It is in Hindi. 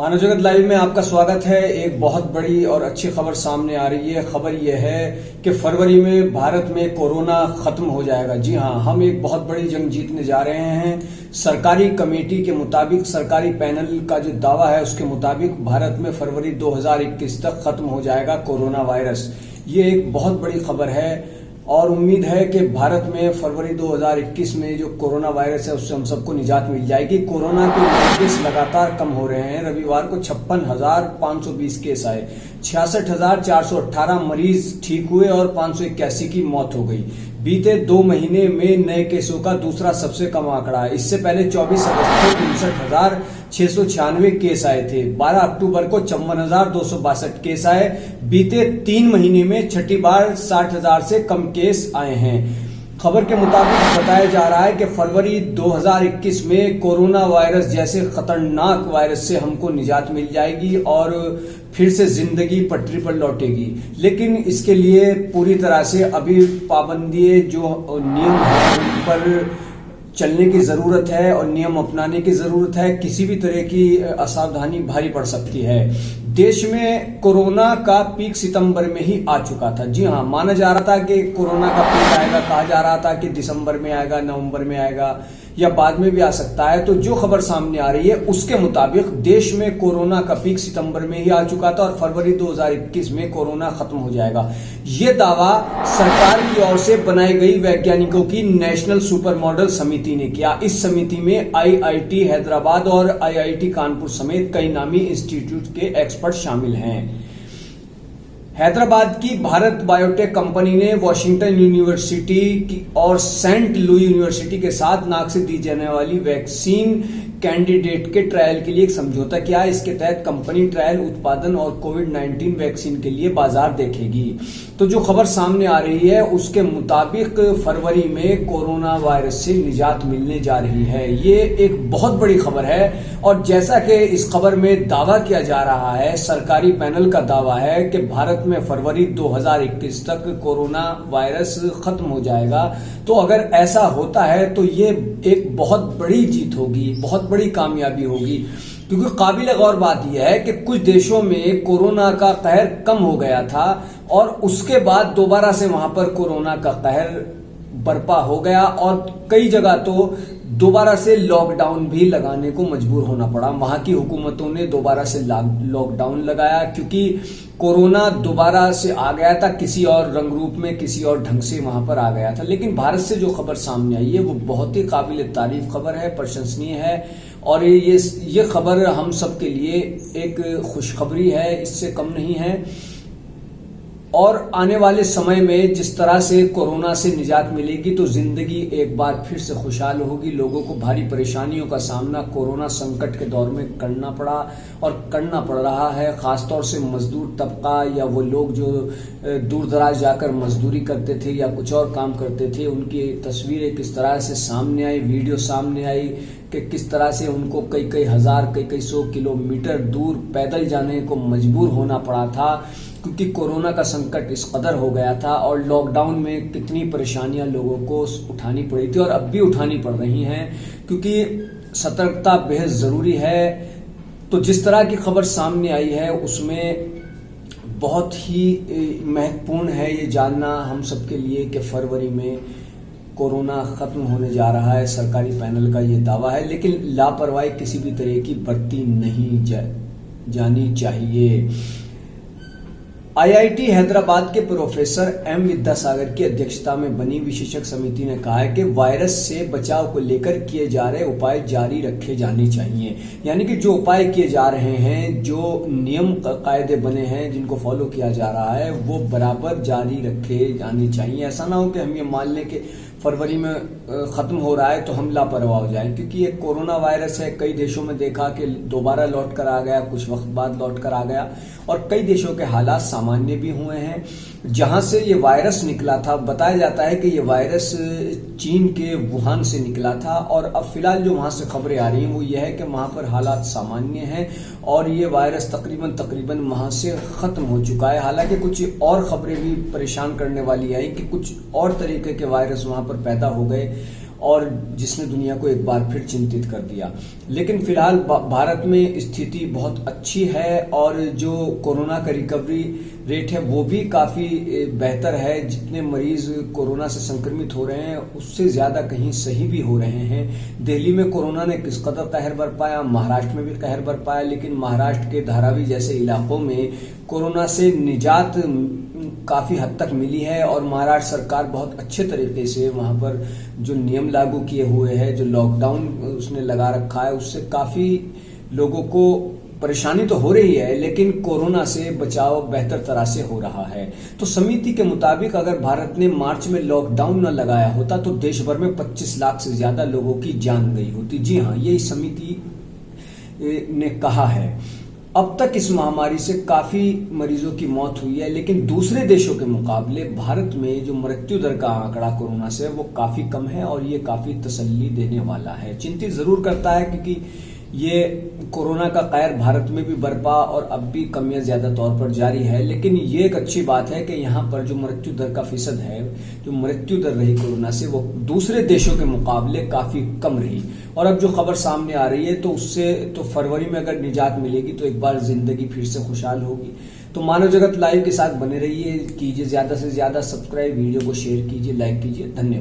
अनुजगत लाइव में आपका स्वागत है। एक बहुत बड़ी और अच्छी खबर सामने आ रही है। खबर यह है कि फरवरी में भारत में कोरोना खत्म हो जाएगा। जी हां, हम एक बहुत बड़ी जंग जीतने जा रहे हैं। सरकारी कमेटी के मुताबिक, सरकारी पैनल का जो दावा है उसके मुताबिक भारत में फरवरी 2021 तक खत्म हो जाएगा कोरोना वायरस। ये एक बहुत बड़ी खबर है और उम्मीद है कि भारत में फरवरी 2021 में जो कोरोना वायरस है उससे हम सबको निजात मिल जाएगी। कोरोना के केस लगातार कम हो रहे हैं। रविवार को 56,520 केस आए, 66,418 मरीज ठीक हुए और 581 की मौत हो गई। बीते 2 महीने में नए केसों का दूसरा सबसे कम आंकड़ा है। इससे पहले 24 अगस्त को 59,696 केस आए थे। 12 अक्टूबर को 54,262 केस आए। बीते 3 महीने में छठी बार 60,000 से कम केस आए हैं। खबर के मुताबिक बताया जा रहा है कि फरवरी 2021 में कोरोना वायरस जैसे खतरनाक वायरस से हमको निजात मिल जाएगी और फिर से जिंदगी पटरी पर लौटेगी। लेकिन इसके लिए पूरी तरह से अभी पाबंदी जो नियम है उन पर चलने की जरूरत है और नियम अपनाने की जरूरत है। किसी भी तरह की असावधानी भारी पड़ सकती है। देश में कोरोना का पीक सितंबर में ही आ चुका था। जी हां, माना जा रहा था कि कोरोना का पीक आएगा, कहा जा रहा था कि दिसंबर में आएगा, नवंबर में आएगा या बाद में भी आ सकता है। तो जो खबर सामने आ रही है उसके मुताबिक देश में कोरोना का पीक सितंबर में ही आ चुका था और फरवरी 2021 में कोरोना खत्म हो जाएगा। ये दावा सरकार की ओर से बनाई गई वैज्ञानिकों की नेशनल सुपर मॉडल समिति ने किया। इस समिति में आईआईटी हैदराबाद और आईआईटी कानपुर समेत कई नामी इंस्टीट्यूट के एक्सपर्ट शामिल हैं। हैदराबाद की भारत बायोटेक कंपनी ने वॉशिंगटन यूनिवर्सिटी की और सेंट लुई यूनिवर्सिटी के साथ नाक से दी जाने वाली वैक्सीन कैंडिडेट के ट्रायल के लिए एक समझौता किया। इसके तहत कंपनी ट्रायल उत्पादन और कोविड-19 वैक्सीन के लिए बाजार देखेगी। तो जो खबर सामने आ रही है उसके मुताबिक फरवरी में कोरोना वायरस से निजात मिलने जा रही है। ये एक बहुत बड़ी खबर है और जैसा कि इस खबर में दावा किया जा रहा है, सरकारी पैनल का दावा है कि भारत में फरवरी 2021 तक कोरोना वायरस खत्म हो जाएगा। तो अगर ऐसा होता है तो ये एक बहुत बड़ी जीत होगी, बहुत बड़ी कामयाबी होगी। क्योंकि काबिल गौर बात यह है कि कुछ देशों में कोरोना का कहर कम हो गया था और उसके बाद दोबारा से वहां पर कोरोना का कहर बरपा हो गया और कई जगह तो दोबारा से लॉकडाउन भी लगाने को मजबूर होना पड़ा। वहां की हुकूमतों ने दोबारा से लॉकडाउन लगाया क्योंकि कोरोना दोबारा से आ गया था, किसी और रंग रूप में, किसी और ढंग से वहां पर आ गया था। लेकिन भारत से जो खबर सामने आई है वो बहुत ही काबिल तारीफ खबर है, प्रशंसनीय है और ये खबर हम सब के लिए एक खुशखबरी है, इससे कम नहीं है। और आने वाले समय में जिस तरह से कोरोना से निजात मिलेगी तो जिंदगी एक बार फिर से खुशहाल होगी। लोगों को भारी परेशानियों का सामना कोरोना संकट के दौर में करना पड़ा और करना पड़ रहा है। खासतौर से मजदूर तबका या वो लोग जो दूर दराज जाकर मजदूरी करते थे या कुछ और काम करते थे, उनकी तस्वीरें किस तरह से सामने आई, वीडियो सामने आई कि किस तरह से उनको कई हजार, कई सौ किलोमीटर दूर पैदल जाने को मजबूर होना पड़ा था क्योंकि कोरोना का संकट इस कदर हो गया था और लॉकडाउन में कितनी परेशानियां लोगों को उठानी पड़ी थी और अब भी उठानी पड़ रही हैं क्योंकि सतर्कता बेहद जरूरी है। तो जिस तरह की खबर सामने आई है उसमें बहुत ही महत्वपूर्ण है ये जानना हम सबके लिए कि फरवरी में कोरोना खत्म होने जा रहा है। सरकारी पैनल का ये दावा है, लेकिन लापरवाही किसी भी तरह की बरती नहीं जानी चाहिए। आईआईटी हैदराबाद के प्रोफेसर एम विद्यासागर की अध्यक्षता में बनी विशेषज्ञ समिति ने कहा है कि वायरस से बचाव को लेकर किए जा रहे उपाय जारी रखे जाने चाहिए। यानी कि जो उपाय किए जा रहे हैं, जो नियम कायदे बने हैं, जिनको फॉलो किया जा रहा है, वो बराबर जारी रखे जाने चाहिए। ऐसा ना हो कि हम ये मान लें कि फरवरी में खत्म हो रहा है तो हम लापरवाह हो जाएं, क्योंकि ये कोरोना वायरस है। कई देशों में देखा कि दोबारा लौट कर आ गया, कुछ वक्त बाद लौट कर आ गया और कई देशों के हालात सामान्य भी हुए हैं। जहां से ये वायरस निकला था, बताया जाता है कि ये वायरस चीन के वुहान से निकला था और अब फिलहाल जो वहां से खबरें आ रही हैं वो ये है कि वहां पर हालात सामान्य हैं और ये वायरस तकरीबन वहां से खत्म हो चुका है। हालांकि कुछ और खबरें भी परेशान करने वाली आई कि कुछ और तरीके के वायरस वहां पर पैदा हो गए और जिसने दुनिया को एक बार फिर चिंतित कर दिया। लेकिन फिलहाल भारत में स्थिति बहुत अच्छी है और जो कोरोना का रिकवरी रेट है वो भी काफी बेहतर है। जितने मरीज कोरोना से संक्रमित हो रहे हैं उससे ज्यादा कहीं सही भी हो रहे हैं। दिल्ली में कोरोना ने किस कदर कहर बरपाया, महाराष्ट्र में भी कहर बरपाया, लेकिन महाराष्ट्र के धारावी जैसे इलाकों में कोरोना से निजात काफी हद तक मिली है और महाराष्ट्र सरकार बहुत अच्छे तरीके से वहां पर जो नियम लागू किए हुए हैं, जो लॉकडाउन उसने लगा रखा है, उससे काफी लोगों को परेशानी तो हो रही है लेकिन कोरोना से बचाव बेहतर तरह से हो रहा है। तो समिति के मुताबिक अगर भारत ने मार्च में लॉकडाउन न लगाया होता तो देश भर में 25 लाख से ज्यादा लोगों की जान गई होती। जी हाँ, यही समिति ने कहा है। अब तक इस महामारी से काफी मरीजों की मौत हुई है, लेकिन दूसरे देशों के मुकाबले भारत में जो मृत्यु दर का आंकड़ा कोरोना से वो काफी कम है और ये काफी तसल्ली देने वाला है। चिंतित जरूर करता है क्योंकि ये कोरोना का कहर भारत में भी बरपा और अब भी कम या ज्यादा तौर पर जारी है, लेकिन ये एक अच्छी बात है कि यहाँ पर जो मृत्यु दर का फीसद है, जो मृत्यु दर रही कोरोना से, वो दूसरे देशों के मुकाबले काफी कम रही। और अब जो खबर सामने आ रही है तो उससे तो फरवरी में अगर निजात मिलेगी तो एक बार जिंदगी फिर से खुशहाल होगी। तो मानव जगत लाइव के साथ बने रहिए, कीजिए ज्यादा से ज्यादा सब्सक्राइब, वीडियो को शेयर कीजिए, लाइक कीजिए। धन्यवाद।